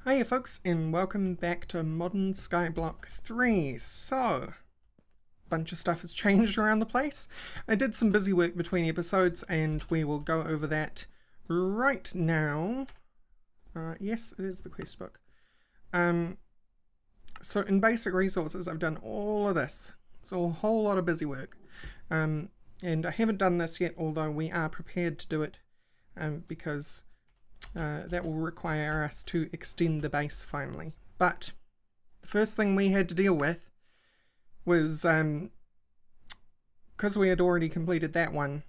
Hiya folks, and welcome back to Modern Skyblock 3. So, a bunch of stuff has changed around the place. I did some busy work between episodes and we will go over that right now. Yes, it is the quest book. So in basic resources I've done all of this. It's a whole lot of busy work. And I haven't done this yet, although we are prepared to do it because that will require us to extend the base finally. But the first thing we had to deal with was, because we had already completed that one,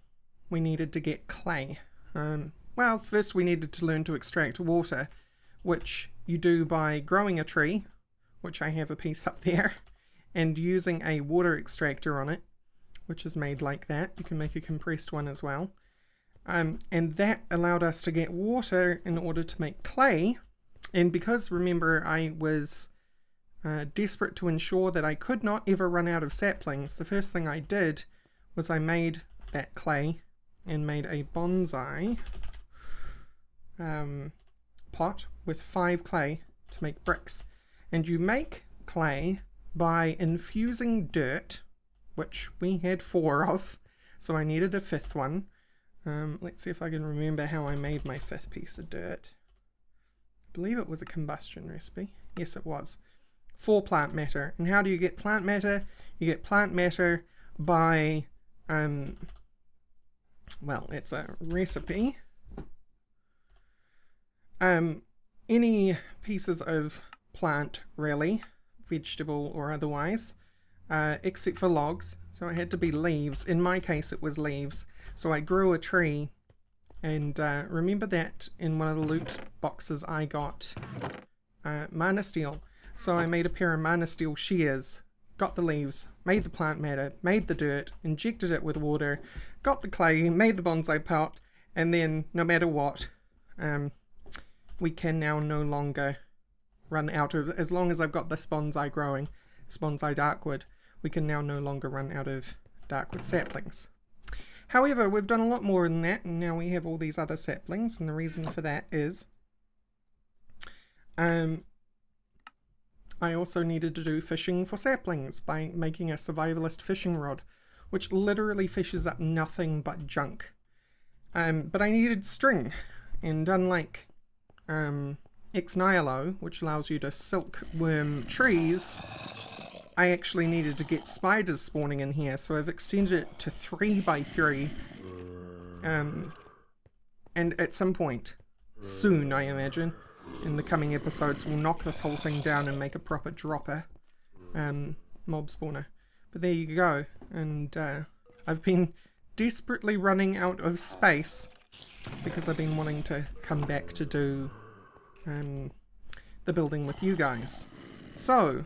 we needed to get clay. Well, first we needed to learn to extract water, which you do by growing a tree, which I have a piece up there, and using a water extractor on it, which is made like that. You can make a compressed one as well. And that allowed us to get water in order to make clay. And because, remember, I was desperate to ensure that I could not ever run out of saplings, the first thing I did was I made that clay and made a bonsai pot with 5 clay to make bricks. And you make clay by infusing dirt, which we had 4 of, so I needed a 5th one. Let's see if I can remember how I made my 5th piece of dirt. I believe it was a combustion recipe. Yes, it was. 4 plant matter. And how do you get plant matter? You get plant matter by, well, it's a recipe. Any pieces of plant, really, vegetable or otherwise, except for logs. So it had to be leaves. In my case, it was leaves. So I grew a tree, and remember that in one of the loot boxes I got mana steel. So I made a pair of mana steel shears, got the leaves, made the plant matter, made the dirt, injected it with water, got the clay, made the bonsai pot, and then no matter what, we can now no longer run out of, as long as I've got this bonsai growing, this bonsai darkwood, we can now no longer run out of darkwood saplings. However, we've done a lot more than that, and now we have all these other saplings, and the reason for that is I also needed to do fishing for saplings by making a survivalist fishing rod, which literally fishes up nothing but junk. But I needed string, and unlike Ex Nihilo, which allows you to silkworm trees, I actually needed to get spiders spawning in here, so I've extended it to 3 by 3. And at some point, soon I imagine, in the coming episodes, we'll knock this whole thing down and make a proper dropper mob spawner. But there you go, and I've been desperately running out of space because I've been wanting to come back to do the building with you guys. So,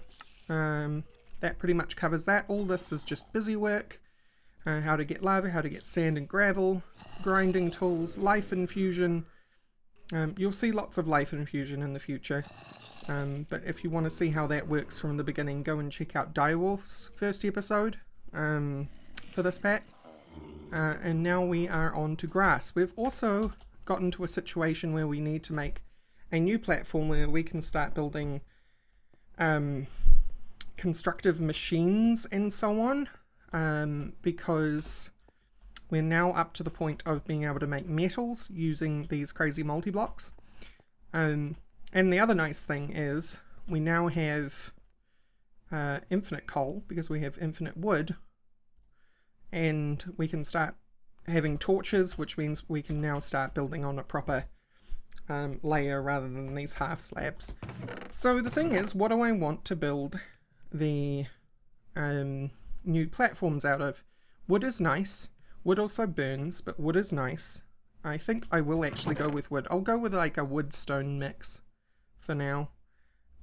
that pretty much covers that. All this is just busy work. How to get lava, how to get sand and gravel, grinding tools, life infusion. You'll see lots of life infusion in the future. But if you want to see how that works from the beginning, go and check out Direwolf's first episode for this pack. And now we are on to grass. We've also gotten to a situation where we need to make a new platform where we can start building constructive machines and so on, because we're now up to the point of being able to make metals using these crazy multi-blocks. And the other nice thing is we now have infinite coal because we have infinite wood, and we can start having torches, which means we can now start building on a proper layer rather than these half slabs. So the thing is, what do I want to build the new platforms out of? Wood is nice. Wood also burns, but wood is nice. I think I will actually go with wood. I'll go with like a wood-stone mix for now.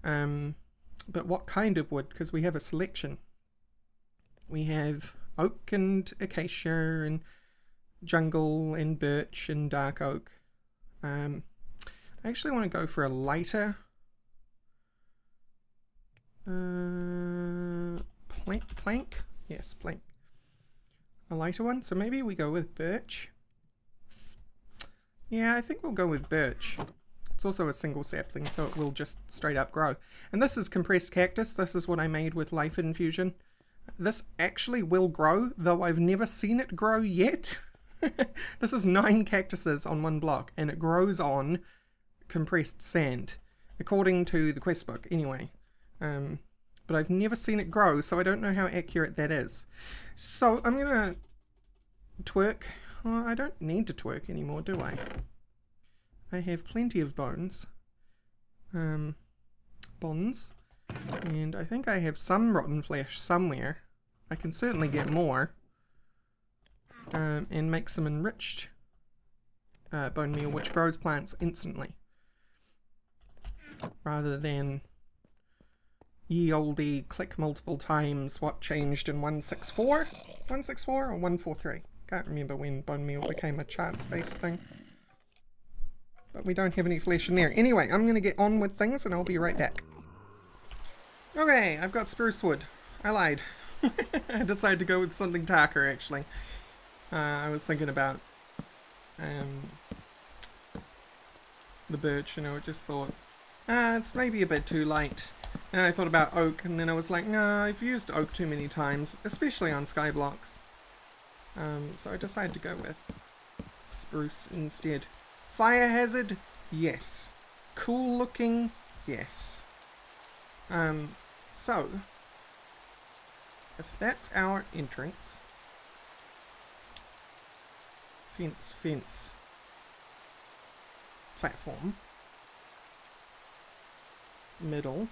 But what kind of wood? Because we have a selection. We have oak and acacia and jungle and birch and dark oak. I actually want to go for a lighter plank? Yes, plank. A lighter one, so maybe we go with birch. Yeah, I think we'll go with birch. It's also a single sapling, so it will just straight up grow. And this is compressed cactus. This is what I made with life infusion. This actually will grow, though I've never seen it grow yet. This is 9 cactuses on one block, and it grows on compressed sand, according to the quest book, anyway. But I've never seen it grow, so I don't know how accurate that is. So I'm gonna twerk. Well, I don't need to twerk anymore, do I? I have plenty of bones. Bonds. And I think I have some rotten flesh somewhere. I can certainly get more. And make some enriched bone meal, which grows plants instantly. Rather than ye olde click multiple times what changed in 164? 164 or 143? Can't remember when bone meal became a chance-based thing. But we don't have any flesh in there. Anyway, I'm going to get on with things and I'll be right back. Okay, I've got spruce wood. I lied. I decided to go with something darker, actually. I was thinking about the birch, you know, I just thought, it's maybe a bit too light. And I thought about oak, and then I was like, nah, I've used oak too many times, especially on Skyblocks. So I decided to go with spruce instead. Fire hazard? Yes. Cool looking? Yes. So, if that's our entrance, fence, platform, middle,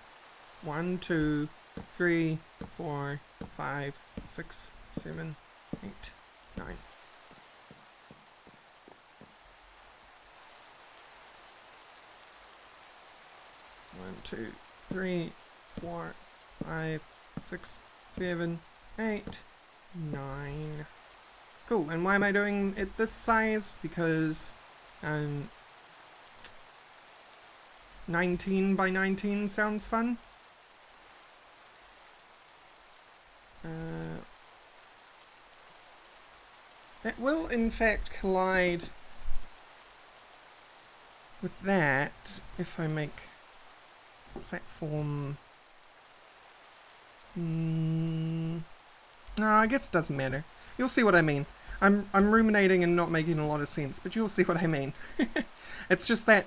1, 2, 3, 4, 5, 6, 7, 8, 9. One, 2, 3, 4, 5, 6, 7, 8, 9. Cool, and why am I doing it this size? Because 19 by 19 sounds fun. That will in fact collide with that if I make platform. No, I guess it doesn't matter. You'll see what I mean. I'm ruminating and not making a lot of sense, but you'll see what I mean. It's just that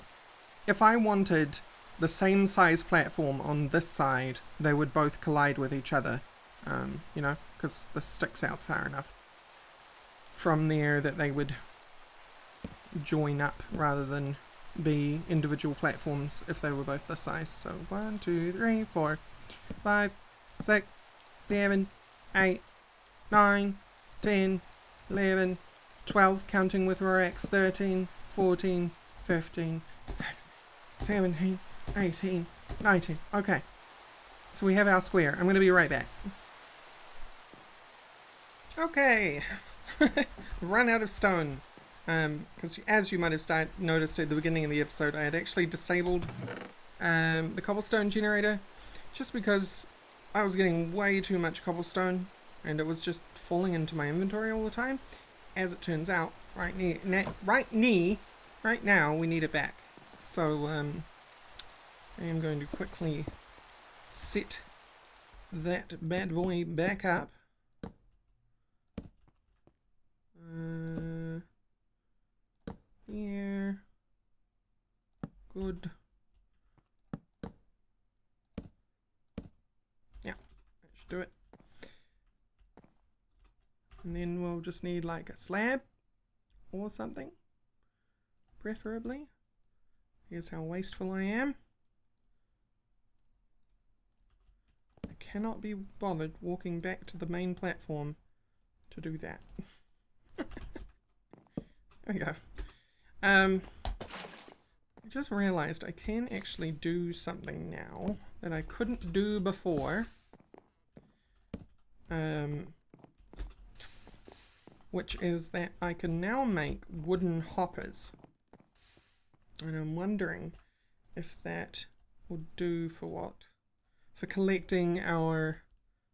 if I wanted the same size platform on this side, they would both collide with each other. You know, because this sticks out far enough from there that they would join up rather than be individual platforms if they were both this size. So 1, 2, 3, 4, 5, 6, 7, 8, 9, 10, 11, 12, counting with Rorax, 13, 14, 15, 16, 17, 18, 19. Okay. So we have our square. I'm going to be right back. Okay. Run out of stone. Because as you might have noticed at the beginning of the episode, I had actually disabled the cobblestone generator just because I was getting way too much cobblestone and it was just falling into my inventory all the time. As it turns out, right now we need it back. So I am going to quickly set that bad boy back up. Here. Good. Yeah, that should do it. And then we'll just need like a slab or something, preferably. Here's how wasteful I am. I cannot be bothered walking back to the main platform to do that. There we go. I just realized I can actually do something now that I couldn't do before. Which is that I can now make wooden hoppers. And I'm wondering if that would do for what? For collecting our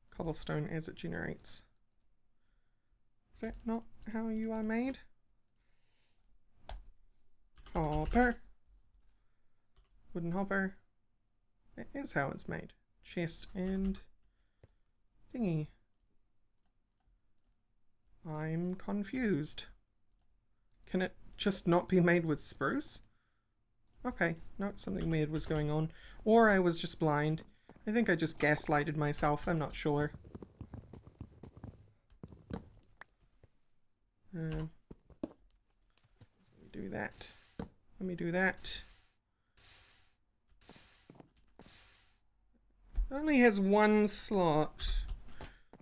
cobblestone as it generates. Is that not how you are made? Hopper. Wooden hopper. That is how it's made. Chest and thingy. I'm confused. Can it just not be made with spruce? Okay, no, something weird was going on. Or I was just blind. I think I just gaslighted myself, I'm not sure. Let me do that. Let me do that. It only has one slot.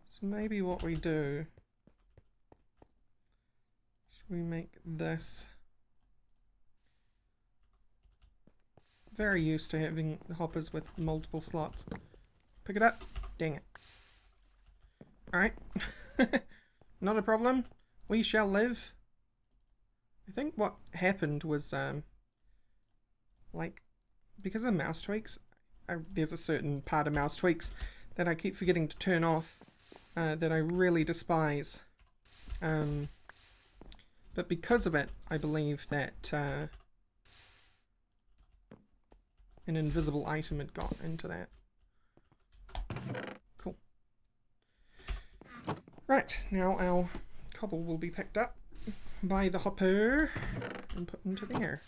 So maybe what we do is we make this. Very used to having hoppers with multiple slots. Pick it up. Dang it. Alright. Not a problem. We shall live. I think what happened was, like, because of mouse tweaks, there's a certain part of mouse tweaks that I keep forgetting to turn off, that I really despise. But because of it, I believe that an invisible item had got into that. Cool. Right, now our cobble will be picked up by the hopper and put into there.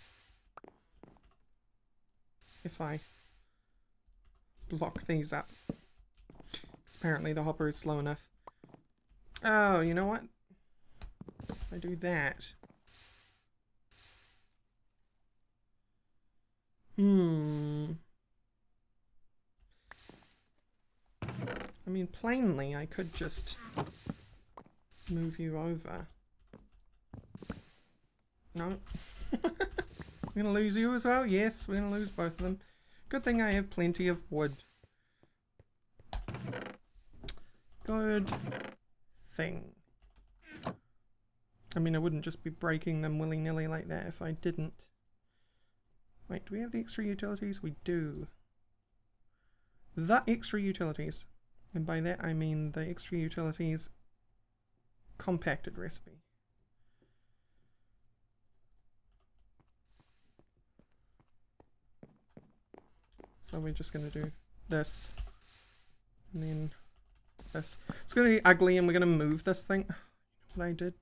If I block these up. Apparently the hopper is slow enough. Oh, you know what? If I do that. I mean, plainly, I could just move you over. No. We're gonna lose you as well? Yes, we're gonna lose both of them. Good thing I have plenty of wood. Good thing. I mean, I wouldn't just be breaking them willy-nilly like that if I didn't. Wait, do we have the extra utilities? We do. The extra utilities. And by that I mean the extra utilities compacted recipe. So we're just going to do this. And then this. It's going to be ugly and we're going to move this thing. What I did.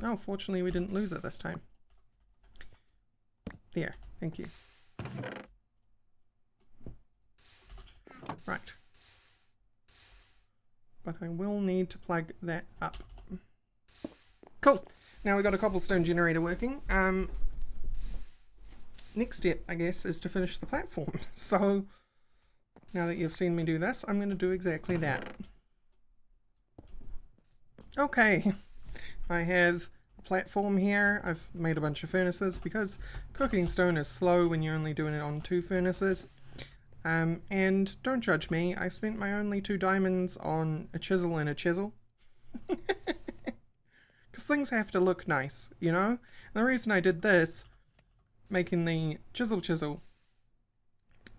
Oh, fortunately we didn't lose it this time. There, thank you. Right. But I will need to plug that up. Cool. Now we've got a cobblestone generator working. Next step, I guess, is to finish the platform. So, now that you've seen me do this, I'm going to do exactly that. Okay. I have a platform here. I've made a bunch of furnaces because cooking stone is slow when you're only doing it on 2 furnaces. And don't judge me, I spent my only 2 diamonds on a chisel and a chisel. Because things have to look nice, you know? And the reason I did this, making the chisel,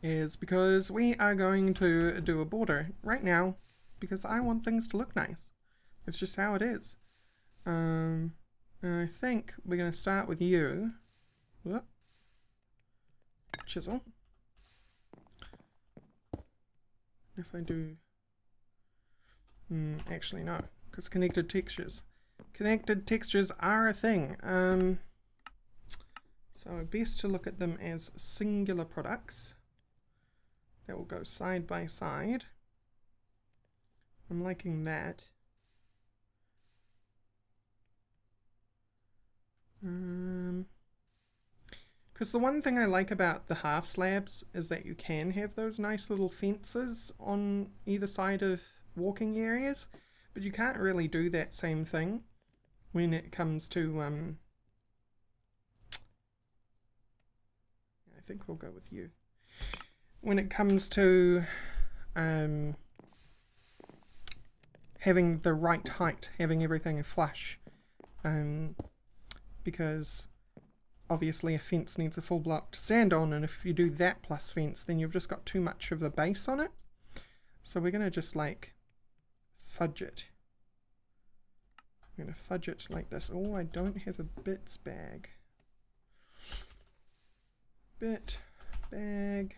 is because we are going to do a border right now, because I want things to look nice. It's just how it is. And I think we're going to start with you. Whoop. Chisel. If I do... actually no, because connected textures. Connected textures are a thing. So best to look at them as singular products. That will go side by side. I'm liking that. Because the one thing I like about the half slabs is that you can have those nice little fences on either side of walking areas, but you can't really do that same thing when it comes to, I think we'll go with you. When it comes to having the right height, having everything flush, because obviously a fence needs a full block to stand on, and if you do that plus fence, then you've just got too much of a base on it. So we're going to just like fudge it. I'm going to fudge it like this. Oh, I don't have a bits bag. Bit bag,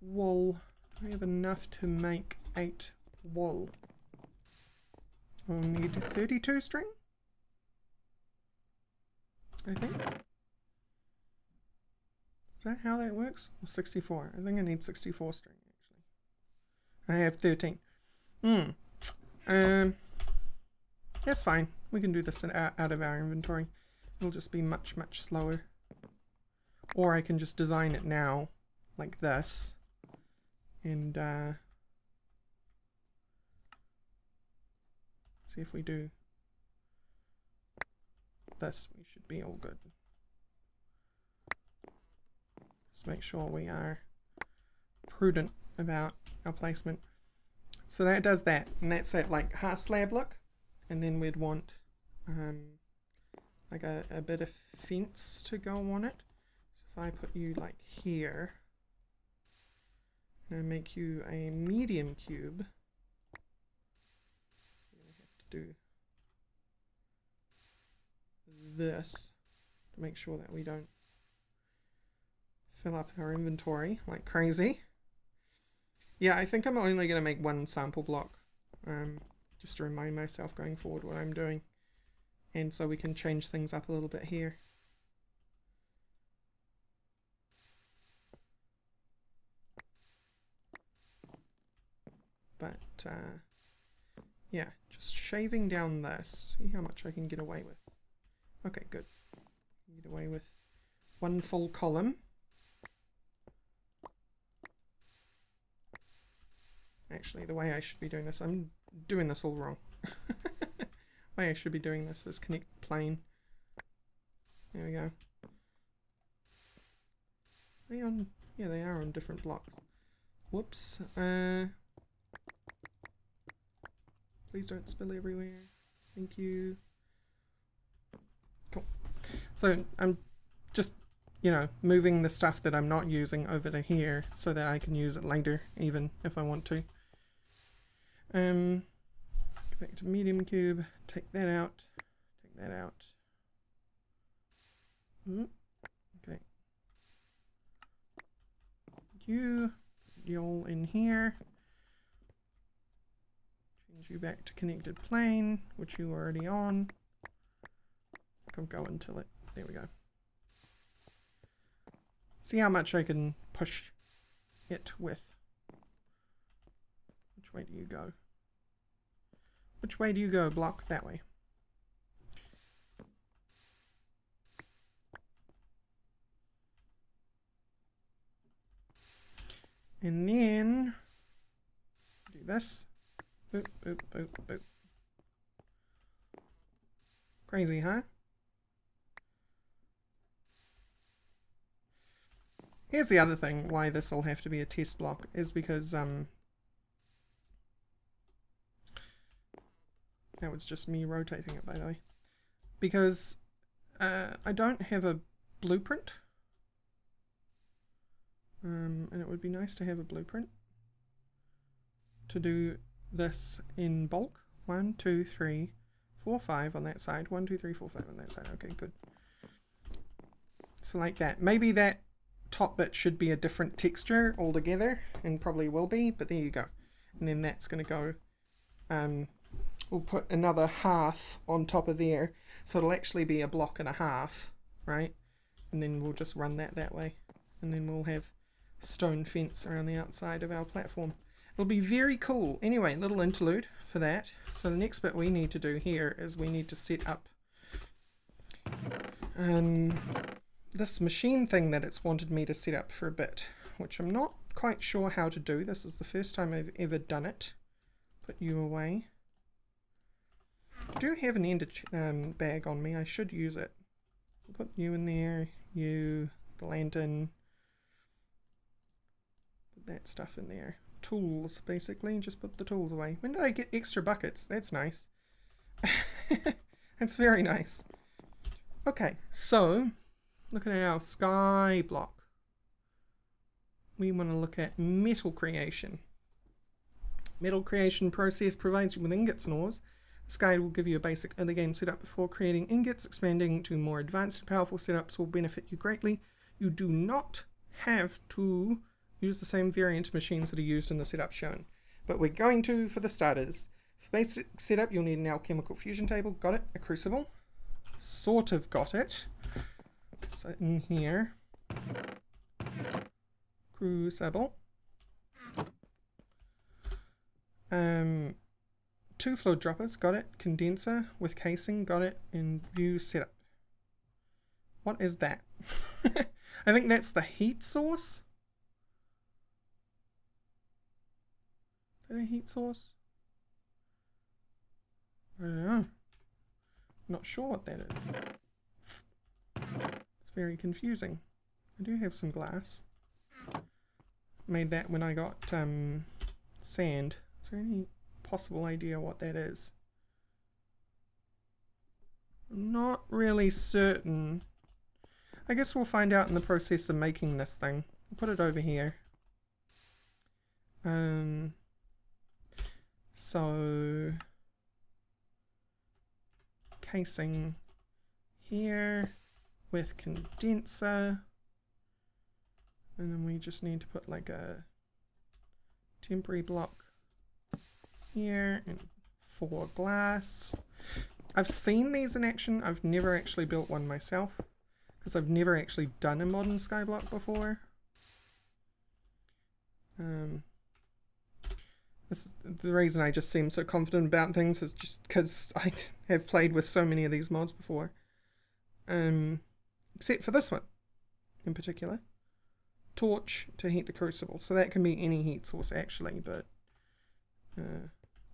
wool. I have enough to make 8 wool. I'll need 32 string, I think. Is that how that works? Or 64? I think I need 64 string actually. I have 13. That's fine. We can do this out of our inventory. It'll just be much, much slower. Or I can just design it now, like this. And see if we do this, we should be all good. Just make sure we are prudent about our placement. So that does that, and that's at like half slab look. And then we'd want like a bit of fence to go on it. So if I put you like here, and I make you a medium cube, so we have to do this to make sure that we don't fill up our inventory like crazy. Yeah, I think I'm only going to make one sample block. Just to remind myself going forward what I'm doing, and so we can change things up a little bit here. But yeah, just shaving down this, see how much I can get away with. Okay, good. Get away with one full column. Actually, the way I should be doing this, I'm doing this all wrong. The way I should be doing this is connect plane. There we go. Are they on? Yeah, they are on different blocks. Whoops. Please don't spill everywhere. Thank you. Cool. So I'm just, you know, moving the stuff that I'm not using over to here so that I can use it later, even if I want to. Go back to medium cube, take that out, take that out. Okay. You all in here. Change you back to connected plane, which you were already on. I'll go until it, there we go. See how much I can push it with. Which way do you go? Which way do you go, block? That way. And then do this. Boop, boop, boop, boop. Crazy, huh? Here's the other thing why this will have to be a test block is because that was just me rotating it, by the way. Because I don't have a blueprint. And it would be nice to have a blueprint to do this in bulk. 1, 2, 3, 4, 5 on that side. 1, 2, 3, 4, 5 on that side. Okay, good. So like that. Maybe that top bit should be a different texture altogether, and probably will be, but there you go. And then that's going to go, we'll put another half on top of there, so it'll actually be a block and a half, right? And then we'll just run that way, and then we'll have stone fence around the outside of our platform. It'll be very cool. Anyway, little interlude for that. So the next bit we need to do here is we need to set up this machine thing that it's wanted me to set up for a bit, which I'm not quite sure how to do. This is the first time I've ever done it. Put you away. I do have an ender bag on me. I should use it. Put you in there, you, the lantern, put that stuff in there. Tools, basically, just put the tools away. When did I get extra buckets? That's nice. That's very nice. Okay, so looking at our Skyblock, we want to look at metal creation. Metal creation process provides you with ingots and ores. This guide will give you a basic early game setup before creating ingots. Expanding to more advanced and powerful setups will benefit you greatly. You do not have to use the same variant machines that are used in the setup shown, but we're going to for the starters. For basic setup, you'll need an alchemical fusion table. Got it. A crucible. Sort of got it. So in here, crucible. 2 fluid droppers. Got it. Condenser with casing. Got it. And view setup. What is that? I think that's the heat source. Is that a heat source? I don't know. Not sure what that is. It's very confusing. I do have some glass. Made that when I got sand. Is there any possible idea what that is? I'm not really certain. I guess we'll find out in the process of making this thing. I'll put it over here. So casing here with condenser, and then we just need to put like a temporary block here and 4 glass. I've seen these in action. I've never actually built one myself because I've never actually done a modern Skyblock before. The reason I just seem so confident about things is just because I have played with so many of these mods before. Except for this one in particular. Torch to heat the crucible. So that can be any heat source actually, but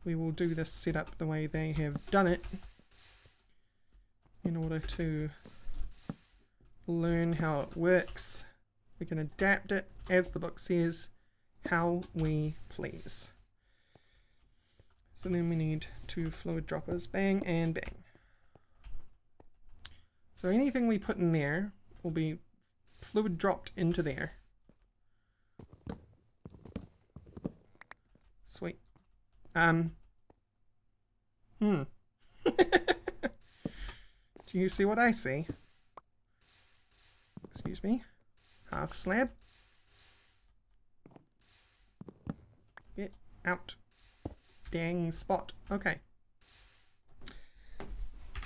we will do this setup the way they have done it in order to learn how it works. We can adapt it, as the book says, how we please. So then we need 2 fluid droppers, bang and bang. So anything we put in there will be fluid dropped into there. Sweet. Do you see what I see? Excuse me. Half slab. Get out. Dang spot. Okay.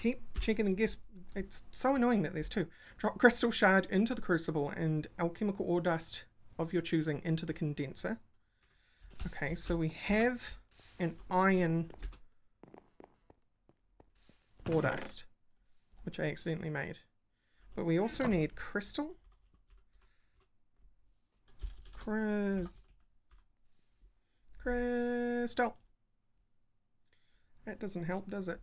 Keep checking and guess. It's so annoying that there's 2. Drop crystal shard into the crucible and alchemical ore dust of your choosing into the condenser. Okay, so we have an iron ore dust, which I accidentally made. But we also need crystal. Crystal. That doesn't help, does it?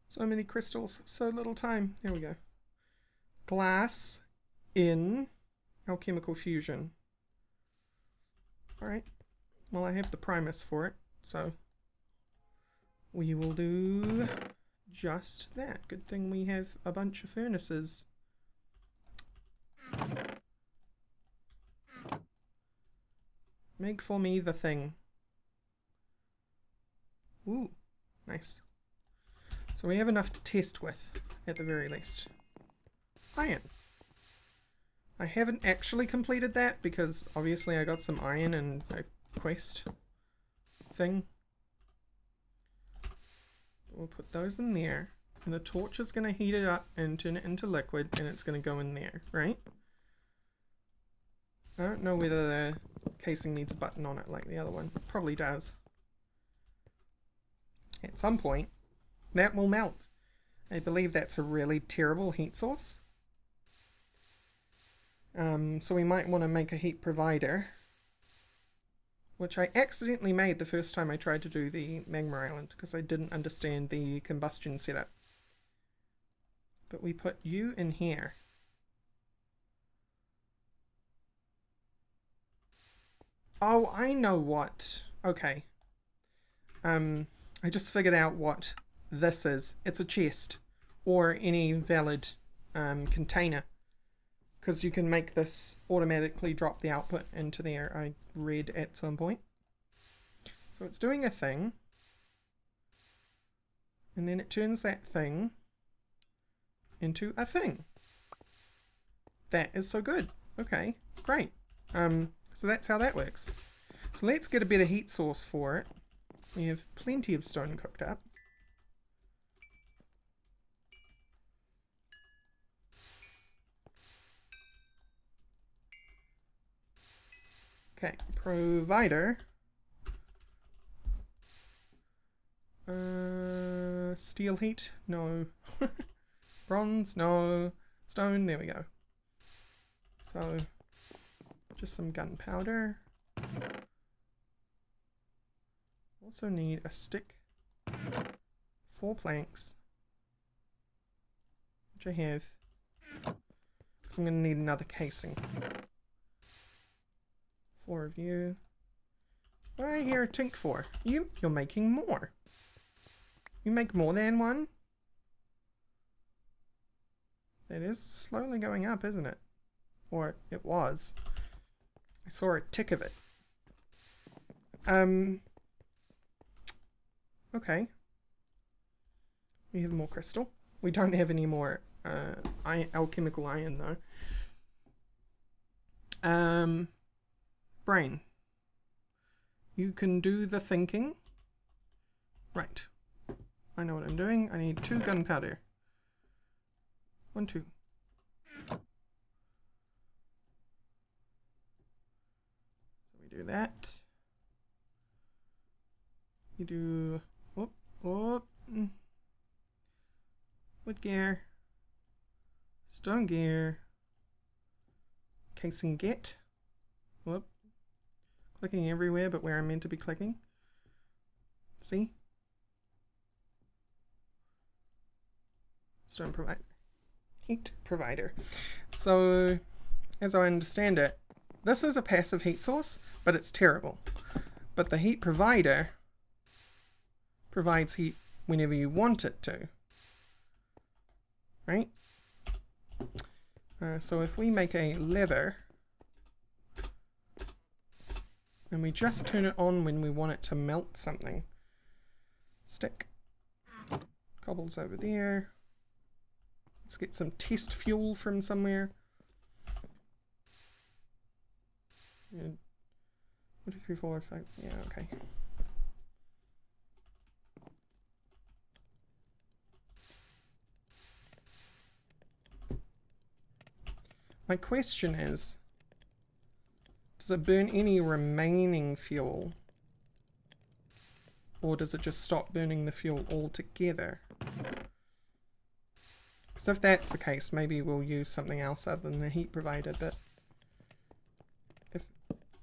So many crystals, so little time. There we go. Glass in alchemical fusion. Alright. Well, I have the primus for it, so we will do just that. Good thing we have a bunch of furnaces. Make for me the thing. Ooh, nice. So we have enough to test with, at the very least. Iron. I haven't actually completed that because obviously I got some iron in a quest thing. We'll put those in there, and the torch is going to heat it up and turn it into liquid, and it's going to go in there, right? I don't know whether the casing needs a button on it like the other one. It probably does. At some point, that will melt. I believe that's a really terrible heat source. So we might want to make a heat provider, which I accidentally made the first time I tried to do the magma island because I didn't understand the combustion setup. But we put you in here. Oh, I know what. Okay. I just figured out what this is. It's a chest or any valid container, because you can make this automatically drop the output into there, I read at some point. So it's doing a thing, and then it turns that thing into a thing. That is so good. Okay, great. So that's how that works. So let's get a better heat source for it. We have plenty of stone cooked up. Okay, provider. Steel heat? No. Bronze? No. Stone? There we go. So, just some gunpowder. Also need a stick. 4 planks. Which I have. Because I'm going to need another casing. 4 of you. What do I hear a tink for? You're making more. You make more than one? It is slowly going up, isn't it? Or it was. I saw a tick of it. Okay. We have more crystal. We don't have any more alchemical iron though. Brain. You can do the thinking. Right. I know what I'm doing. I need 2 gunpowder. 1, 2. So we do that. You do... wood gear. Stone gear. Casing get. Whoop. Clicking everywhere but where I'm meant to be clicking. See? Stone provider. Heat provider. So, as I understand it, this is a passive heat source, but it's terrible. But the heat provider provides heat whenever you want it to. Right? So if we make a lever, and we just turn it on when we want it to melt something. Stick. Cobbles over there. Let's get some test fuel from somewhere. 1, 2, 3, 4, 5. Yeah, okay. My question is, does it burn any remaining fuel? Or does it just stop burning the fuel altogether? Because if that's the case, maybe we'll use something else other than the heat provider, but if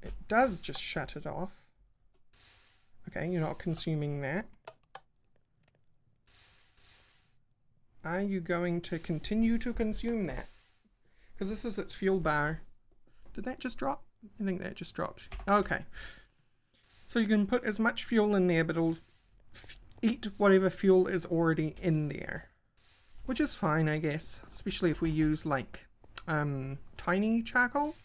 it does just shut it off, okay, you're not consuming that. Are you going to continue to consume that? Because this is its fuel bar. Did that just drop? I think that just dropped. Okay. So you can put as much fuel in there, but it'll eat whatever fuel is already in there. Which is fine, I guess. Especially if we use, like, tiny charcoal.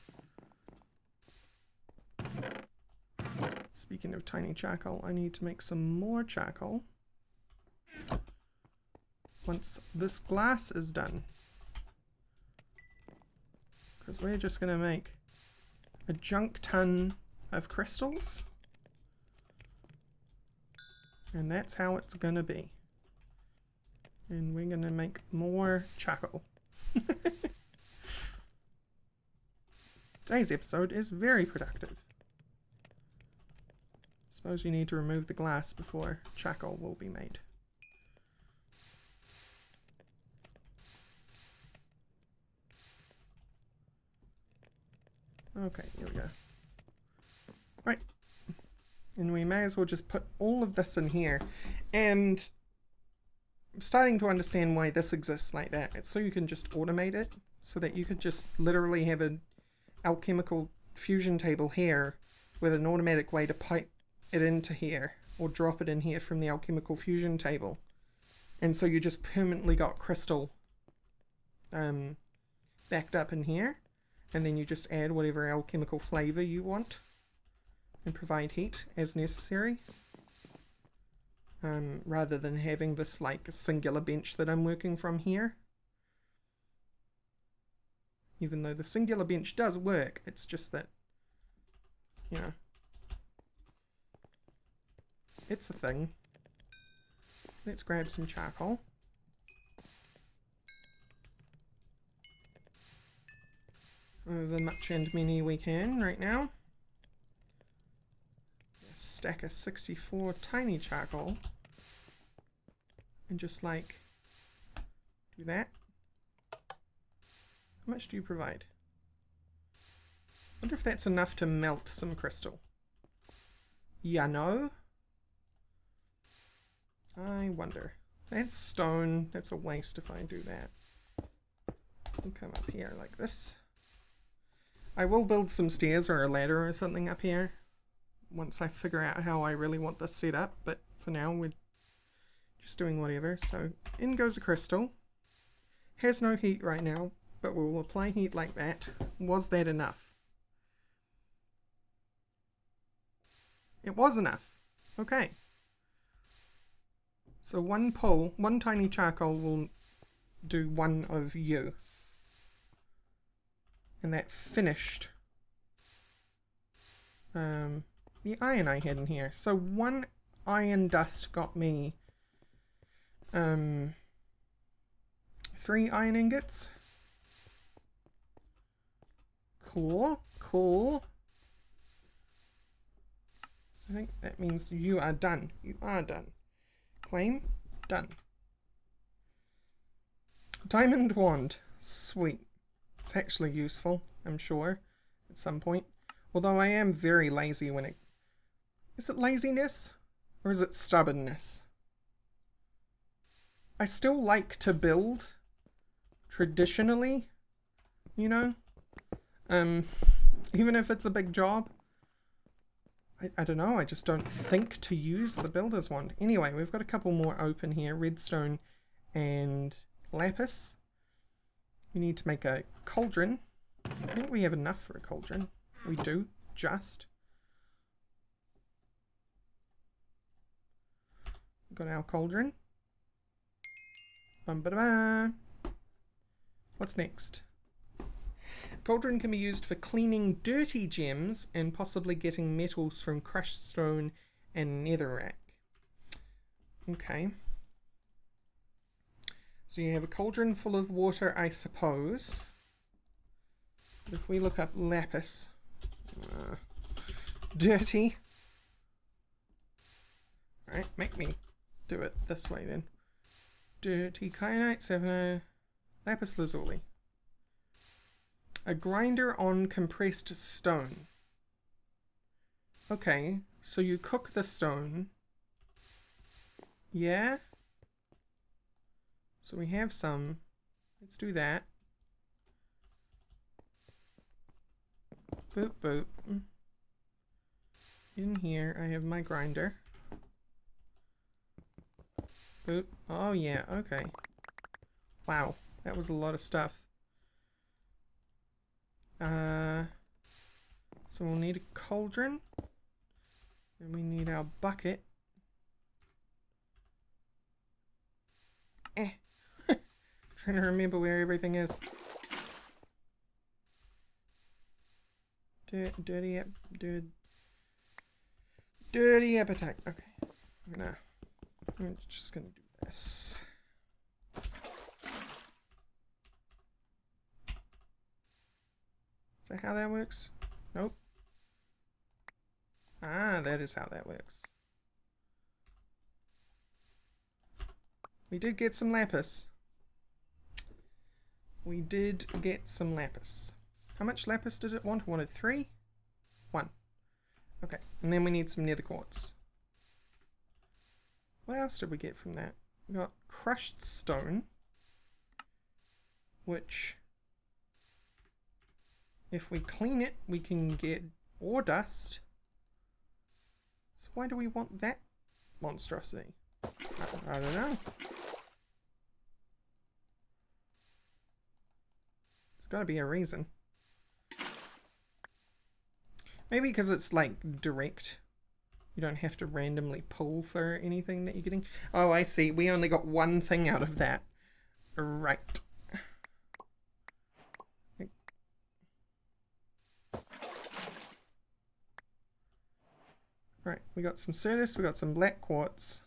Speaking of tiny charcoal, I need to make some more charcoal. Once this glass is done. Because we're just going to make a junk ton of crystals. And that's how it's going to be. And we're going to make more charcoal. Today's episode is very productive. Suppose you need to remove the glass before charcoal will be made. Okay, here we go. Right. And we may as well just put all of this in here. And I'm starting to understand why this exists like that. It's so you can just automate it. So that you could just literally have an alchemical fusion table here with an automatic way to pipe it into here. Or drop it in here from the alchemical fusion table. And so you just permanently got crystal backed up in here. And then you just add whatever alchemical flavor you want and provide heat as necessary. Rather than having this like singular bench that I'm working from here. Even though the singular bench does work, it's just that, you know, it's a thing. Let's grab some charcoal. The much and many we can right now. A stack of 64 tiny charcoal. And just like do that. How much do you provide? I wonder if that's enough to melt some crystal. Yeah, no? I wonder. That's stone. That's a waste if I do that. I'll come up here like this. I will build some stairs or a ladder or something up here once I figure out how I really want this set up, but for now we're just doing whatever. So in goes a crystal. Has no heat right now, but we'll apply heat like that. Was that enough? It was enough. Okay. So one tiny charcoal will do one of you. And that finished the iron I had in here. So one iron dust got me 3 iron ingots. Cool, cool. I think that means you are done. You are done. Claim, done. Diamond wand, sweet. It's actually useful, I'm sure, at some point. Although I am very lazy when it... Is it laziness? Or is it stubbornness? I still like to build traditionally, you know? Even if it's a big job. I don't know, I just don't think to use the builder's wand. Anyway, we've got a couple more open here. Redstone and lapis. We need to make a cauldron. I think we have enough for a cauldron. We do, just. Got our cauldron. Bum-ba-da-ba. What's next? Cauldron can be used for cleaning dirty gems and possibly getting metals from crushed stone and netherrack. Okay. So you have a cauldron full of water, I suppose. If we look up lapis, dirty. Alright, make me do it this way then. Dirty kyanite, 7 lapis lazuli. A grinder on compressed stone. Okay, so you cook the stone. Yeah? So we have some. Let's do that. Boop, boop. In here, I have my grinder. Boop. Oh, yeah, okay. Wow, that was a lot of stuff. So we'll need a cauldron. And we need our bucket. Trying to remember where everything is. Dirty appetite. Okay. I'm just gonna do this. Is that how that works? Nope. Ah, that is how that works. We did get some lapis. We did get some lapis. How much lapis did it want? It wanted 3? 1. Okay, and then we need some nether quartz. What else did we get from that? We got crushed stone, which, if we clean it, we can get ore dust. So why do we want that monstrosity? I don't know. There's got to be a reason. Maybe because it's like direct. You don't have to randomly pull for anything that you're getting. Oh, I see. We only got one thing out of that. Right. We got some Certus, we got some black quartz.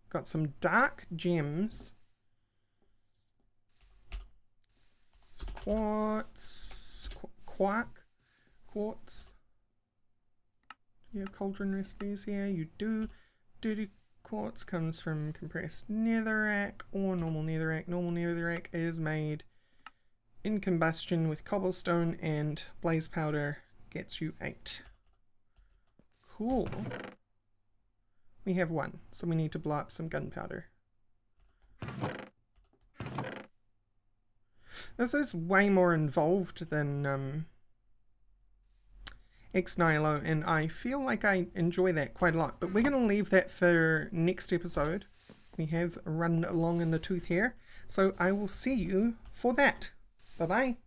Got some dark gems. So quartz, quartz. Do you have cauldron recipes here? You do. Dirty quartz comes from compressed netherrack or normal netherrack. Normal netherrack is made in combustion with cobblestone, and blaze powder gets you 8. Cool. We have 1, so we need to blow up some gunpowder. This is way more involved than Ex Nihilo, and I feel like I enjoy that quite a lot. But we're going to leave that for next episode. We have run along in the tooth here, so I will see you for that. Bye-bye.